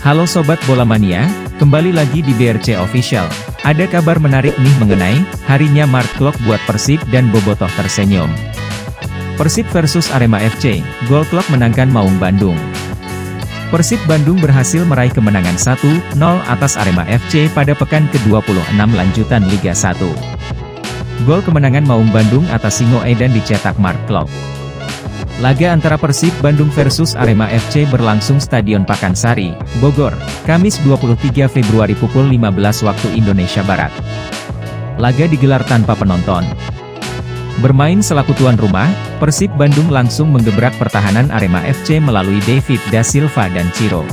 Halo Sobat Bola Mania, kembali lagi di BRC Official. Ada kabar menarik nih mengenai harinya Mark Klok buat Persib dan Bobotoh tersenyum. Persib versus Arema FC, gol Klok menangkan Maung Bandung. Persib Bandung berhasil meraih kemenangan 1-0 atas Arema FC pada pekan ke-26 lanjutan Liga 1. Gol kemenangan Maung Bandung atas Singo Edan dicetak Mark Klok. Laga antara Persib Bandung versus Arema FC berlangsung Stadion Pakansari, Bogor, Kamis 23 Februari pukul 15 waktu Indonesia Barat. Laga digelar tanpa penonton. Bermain selaku tuan rumah, Persib Bandung langsung menggebrak pertahanan Arema FC melalui David Da Silva dan Ciro.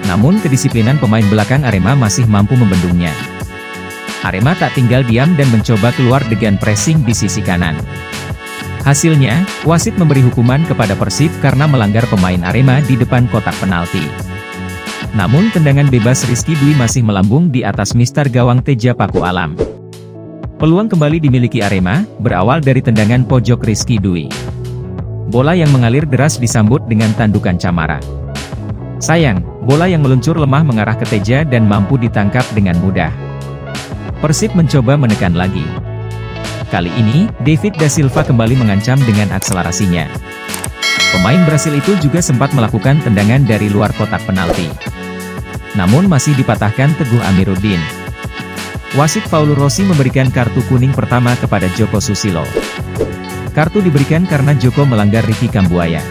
Namun kedisiplinan pemain belakang Arema masih mampu membendungnya. Arema tak tinggal diam dan mencoba keluar dengan pressing di sisi kanan. Hasilnya, wasit memberi hukuman kepada Persib karena melanggar pemain Arema di depan kotak penalti. Namun tendangan bebas Rizky Dwi masih melambung di atas mister gawang Teja Paku Alam. Peluang kembali dimiliki Arema, berawal dari tendangan pojok Rizky Dwi. Bola yang mengalir deras disambut dengan tandukan Camara. Sayang, bola yang meluncur lemah mengarah ke Teja dan mampu ditangkap dengan mudah. Persib mencoba menekan lagi. Kali ini, David Da Silva kembali mengancam dengan akselerasinya. Pemain Brasil itu juga sempat melakukan tendangan dari luar kotak penalti. Namun masih dipatahkan Teguh Amiruddin. Wasit Paulo Rossi memberikan kartu kuning pertama kepada Joko Susilo. Kartu diberikan karena Joko melanggar Ricky Kambuaya.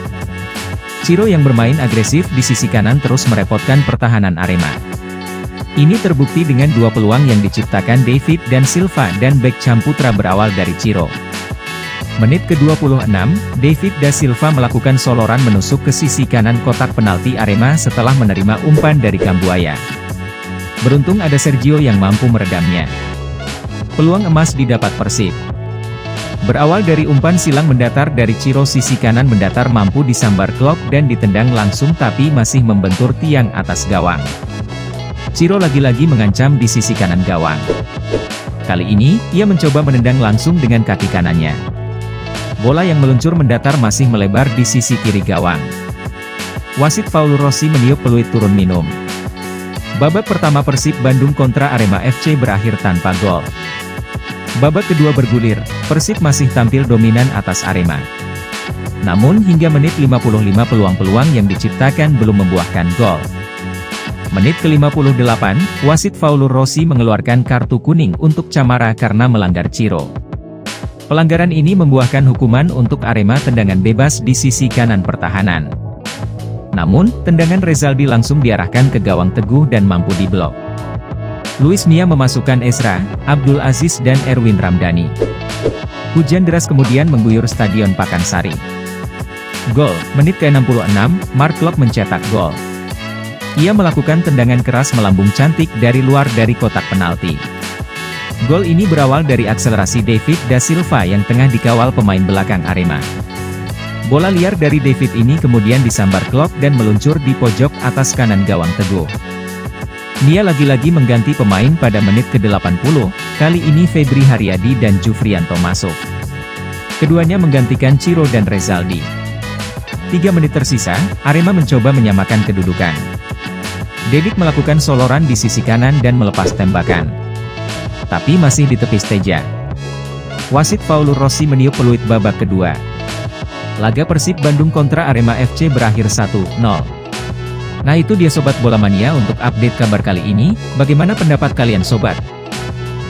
Ciro yang bermain agresif di sisi kanan terus merepotkan pertahanan Arema. Ini terbukti dengan dua peluang yang diciptakan David dan Silva dan bek Camputra berawal dari Ciro. Menit ke-26, David Da Silva melakukan soloran menusuk ke sisi kanan kotak penalti Arema setelah menerima umpan dari Kambuaya. Beruntung ada Sergio yang mampu meredamnya. Peluang emas didapat Persib. Berawal dari umpan silang mendatar dari Ciro, sisi kanan mendatar mampu disambar Klok dan ditendang langsung tapi masih membentur tiang atas gawang. Ciro lagi-lagi mengancam di sisi kanan gawang. Kali ini, ia mencoba menendang langsung dengan kaki kanannya. Bola yang meluncur mendatar masih melebar di sisi kiri gawang. Wasit Paulo Rossi meniup peluit turun minum. Babak pertama Persib Bandung kontra Arema FC berakhir tanpa gol. Babak kedua bergulir, Persib masih tampil dominan atas Arema. Namun hingga menit 55 peluang-peluang yang diciptakan belum membuahkan gol. Menit ke-58, wasit Paulo Rossi mengeluarkan kartu kuning untuk Camara karena melanggar Ciro. Pelanggaran ini membuahkan hukuman untuk Arema tendangan bebas di sisi kanan pertahanan. Namun, tendangan Rezaldi langsung diarahkan ke gawang Teguh dan mampu diblok. Luis Mia memasukkan Ezra, Abdul Aziz dan Erwin Ramdhani. Hujan deras kemudian mengguyur Stadion Pakansari. Gol, menit ke-66, Mark Klok mencetak gol. Ia melakukan tendangan keras melambung cantik dari luar dari kotak penalti. Gol ini berawal dari akselerasi David Da Silva yang tengah dikawal pemain belakang Arema. Bola liar dari David ini kemudian disambar Klok dan meluncur di pojok atas kanan gawang Teguh. Dia lagi-lagi mengganti pemain pada menit ke-80, kali ini Febri Haryadi dan Jufrianto masuk. Keduanya menggantikan Ciro dan Rezaldi. 3 menit tersisa, Arema mencoba menyamakan kedudukan. Dedik melakukan soloran di sisi kanan dan melepas tembakan. Tapi masih ditepis Teja. Wasit Paulo Rossi meniup peluit babak kedua. Laga Persib Bandung kontra Arema FC berakhir 1-0. Nah itu dia Sobat Bola Mania untuk update kabar kali ini. Bagaimana pendapat kalian Sobat?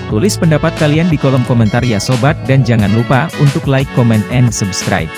Tulis pendapat kalian di kolom komentar ya Sobat dan jangan lupa untuk like, comment, and subscribe.